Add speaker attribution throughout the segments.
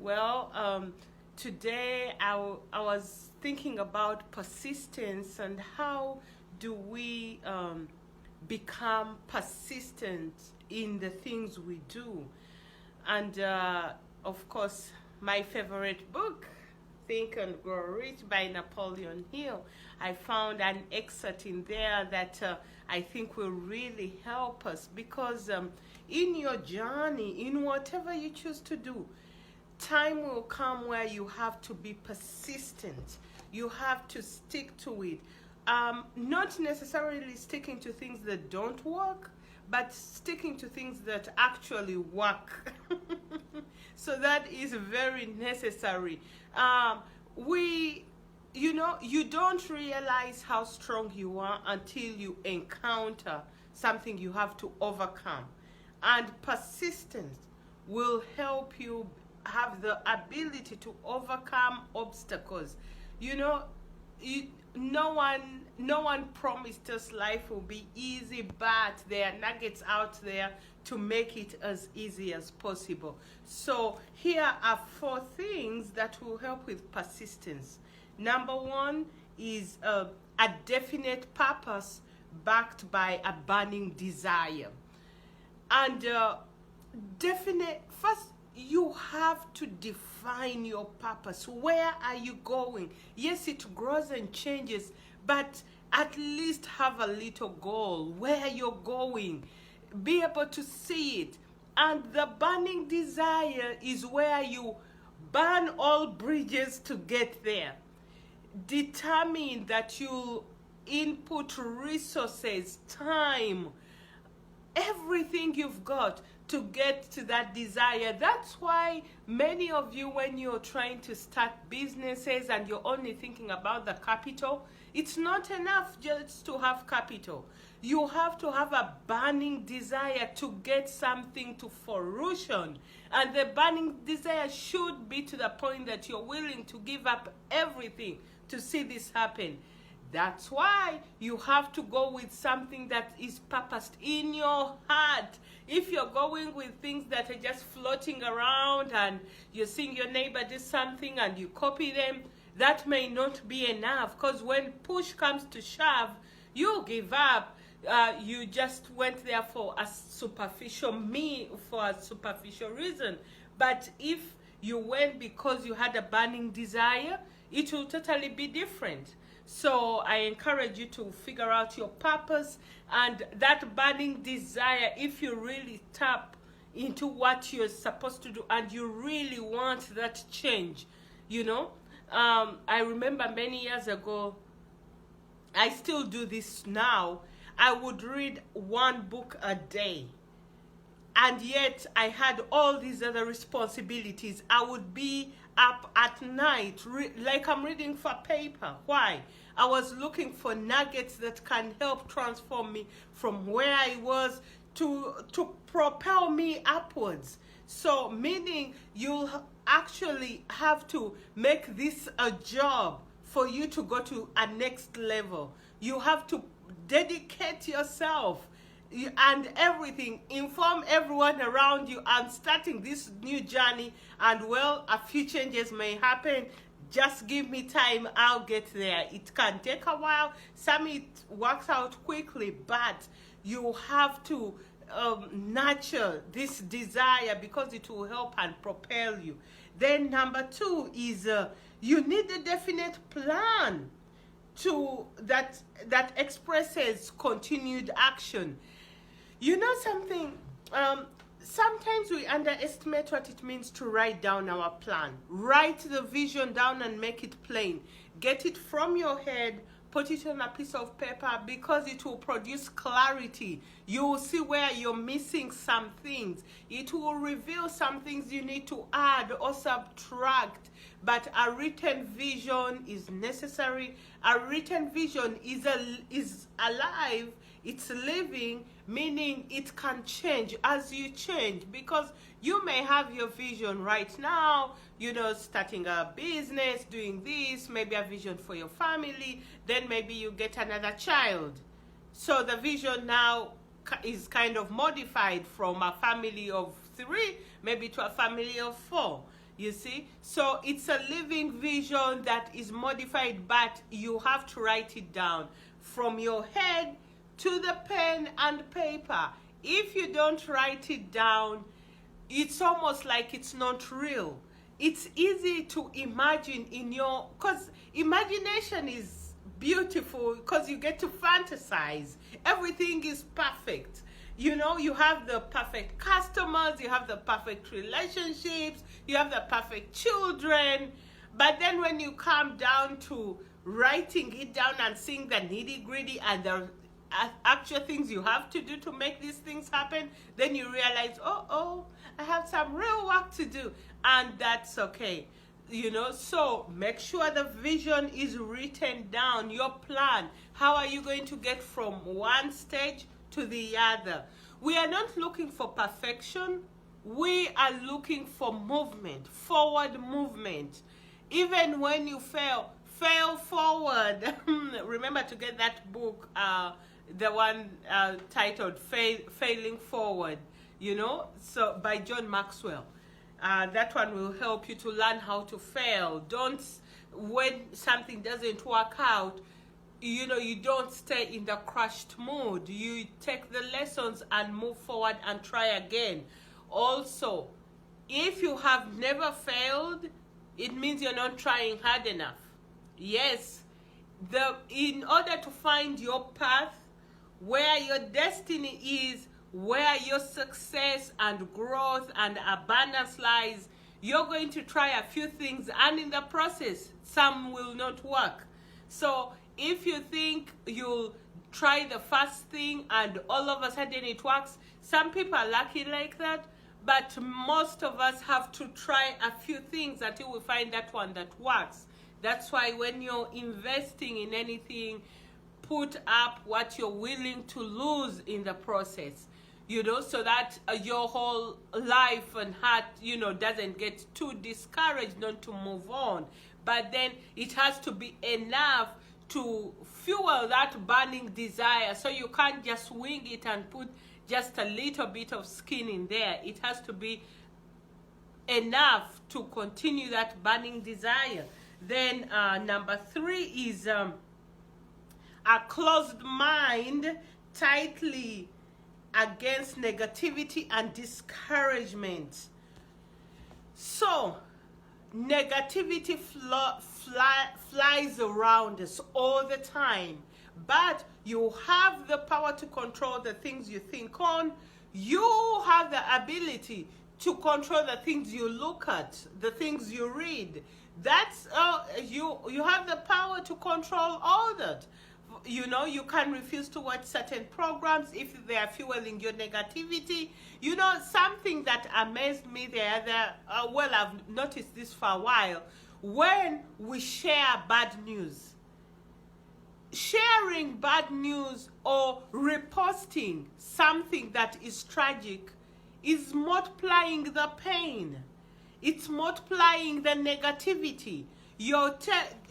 Speaker 1: Well, today I was thinking about persistence and how do we become persistent in the things we do. And of course, my favorite book, Think and Grow Rich by Napoleon Hill. I found an excerpt in there that I think will really help us because in your journey, in whatever you choose to do, time will come where you have to be persistent. You have to stick to it. Not necessarily sticking to things that don't work, but sticking to things that actually work. So that is very necessary. We, you don't realize how strong you are until you encounter something you have to overcome. And persistence will help you have the ability to overcome obstacles. You know, no one promised us life will be easy, but there are nuggets out there to make it as easy as possible. So here are 4 things that will help with persistence. Number 1 is a definite purpose backed by a burning desire. And definite, first, you have to define your purpose. Where are you going? Yes, it grows and changes, but at least have a little goal where you're going. Be able to see it. And the burning desire is where you burn all bridges to get there. Determine that you'll input resources, time, everything you've got to get to that desire. That's why many of you, when you're trying to start businesses and you're only thinking about the capital, it's not enough just to have capital. You have to have a burning desire to get something to fruition. And the burning desire should be to the point that you're willing to give up everything to see this happen. That's why you have to go with something that is purposed in your heart. If you're going with things that are just floating around and you're seeing your neighbor do something and you copy them, that may not be enough, because when push comes to shove, you give up. You just went there for a superficial reason. But if you went because you had a burning desire, it will totally be different. So I encourage you to figure out your purpose and that burning desire. If you really tap into what you're supposed to do and you really want that change, I remember many years ago, I still do this now, I would read 1 book a day. And yet I had all these other responsibilities. I would be up at night, like I'm reading for paper. Why? I was looking for nuggets that can help transform me from where I was to propel me upwards. So meaning you'll actually have to make this a job for you to go to a next level. You have to dedicate yourself and everything, inform everyone around you. I'm starting this new journey, and well, a few changes may happen. Just give me time, I'll get there. It can take a while, some it works out quickly, but you have to nurture this desire because it will help and propel you. Then number 2 is you need a definite plan that expresses continued action. You know something? Sometimes we underestimate what it means to write down our plan. Write the vision down and make it plain. Get it from your head, put it on a piece of paper, because it will produce clarity. You will see where you're missing some things. It will reveal some things you need to add or subtract. But a written vision is necessary. A written vision is alive. It's living, meaning it can change as you change, because you may have your vision right now, starting a business, doing this, maybe a vision for your family, then maybe you get another child. So the vision now is kind of modified from a family of 3, maybe to a family of 4. You see? So it's a living vision that is modified, but you have to write it down from your head to the pen and paper. If you don't write it down, it's almost like it's not real. It's easy to imagine in your, because imagination is beautiful, because you get to fantasize. Everything is perfect. You know, you have the perfect customers, you have the perfect relationships, you have the perfect children. But then when you come down to writing it down and seeing the nitty-gritty and the actual things you have to do to make these things happen, then you realize, oh, I have some real work to do. And that's okay. You know, so make sure the vision is written down, your plan. How are you going to get from one stage to the other? We are not looking for perfection. We are looking for movement, forward movement. Even when you fail forward. Remember to get that book, the one titled Failing Forward, you know, so by John Maxwell. That one will help you to learn how to fail. Don't, when something doesn't work out, you know, you don't stay in the crushed mood. You take the lessons and move forward and try again. Also, if you have never failed, it means you're not trying hard enough. Yes, in order to find your path, where your destiny is, where your success and growth and abundance lies, you're going to try a few things, and in the process, some will not work. So if you think you'll try the first thing and all of a sudden it works, some people are lucky like that, but most of us have to try a few things until we find that one that works. That's why when you're investing in anything, put up what you're willing to lose in the process, you know, so that your whole life and heart, you know, doesn't get too discouraged not to move on. But then it has to be enough to fuel that burning desire. So you can't just wing it and put just a little bit of skin in there. It has to be enough to continue that burning desire. Then number 3 is a closed mind tightly against negativity and discouragement. So negativity flies around us all the time, but you have the power to control the things you think on. You have the ability to control the things you look at, the things you read. That's you have the power to control all that. You know, you can refuse to watch certain programs if they are fueling your negativity. You know, something that amazed me the other, well, I've noticed this for a while, when we share bad news. Sharing bad news or reposting something that is tragic is multiplying the pain. It's multiplying the negativity. You're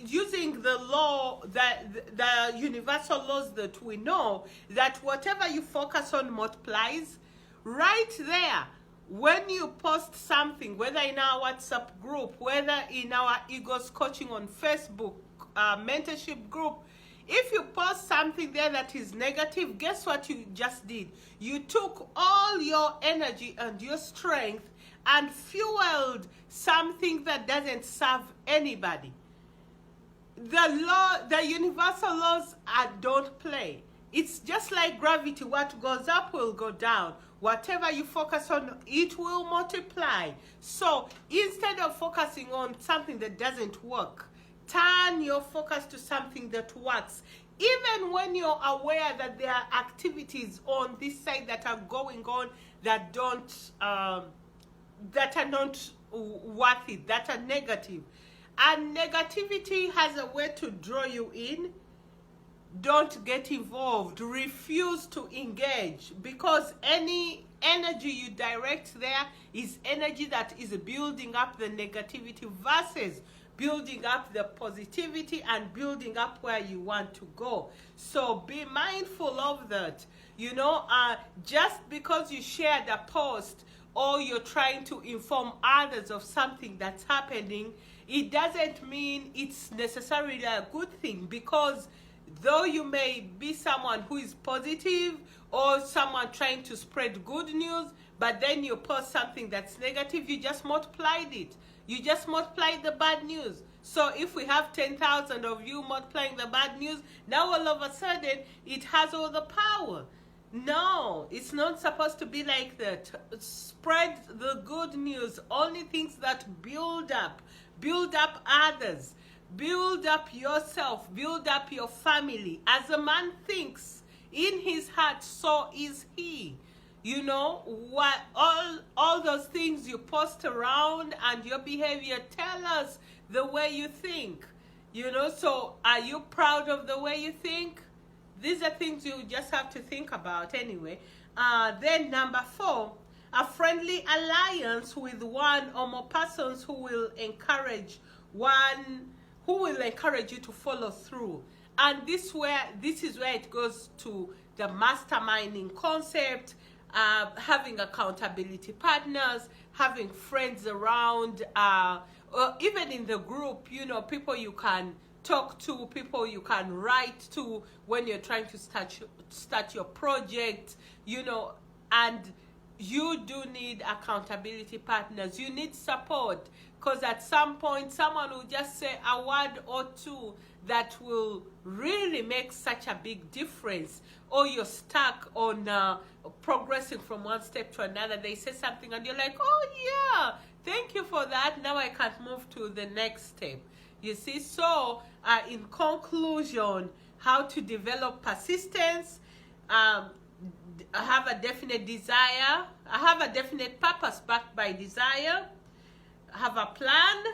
Speaker 1: using the law, the universal laws that we know, that whatever you focus on multiplies. Right there, when you post something, whether in our WhatsApp group, whether in our Egos Coaching on Facebook mentorship group, if you post something there that is negative, guess what you just did? You took all your energy and your strength and fueled something that doesn't serve anybody. The universal laws don't play. It's just like gravity. What goes up will go down. Whatever you focus on, it will multiply. So instead of focusing on something that doesn't work, turn your focus to something that works. Even when you're aware that there are activities on this side that are going on that that are not worth it, that are negative. And negativity has a way to draw you in. Don't get involved. Refuse to engage, because any energy you direct there is energy that is building up the negativity versus building up the positivity and building up where you want to go. So be mindful of that. You know, just because you shared a post or you're trying to inform others of something that's happening, it doesn't mean it's necessarily a good thing, because though you may be someone who is positive or someone trying to spread good news, but then you post something that's negative, you just multiplied it. You just multiplied the bad news. So if we have 10,000 of you multiplying the bad news, now all of a sudden it has all the power. No, it's not supposed to be like that. Spread the good news, only things that build up others, build up yourself, build up your family. As a man thinks in his heart, so is he. You know, what all those things you post around and your behavior tell us the way you think. You know, so are you proud of the way you think? These are things you just have to think about anyway. Then number 4, a friendly alliance with one or more persons who will encourage you to follow through. And this is where it goes to the masterminding concept, having accountability partners, having friends around, or even in the group, you know, people you can talk to, people you can write to when you're trying to start your project, you know. And you do need accountability partners. You need support, because at some point someone will just say a word or two that will really make such a big difference, or you're stuck on progressing from one step to another. They say something and you're like, oh yeah, thank you for that, now I can't move to the next step. You see, so in conclusion, how to develop persistence: I have a definite desire, I have a definite purpose backed by desire, have a plan,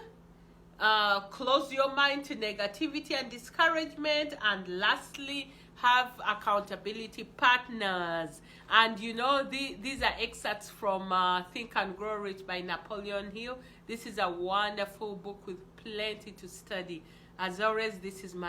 Speaker 1: close your mind to negativity and discouragement, and lastly, have accountability partners. And you know, these are excerpts from Think and Grow Rich by Napoleon Hill. This is a wonderful book with plenty to study. As always, this is my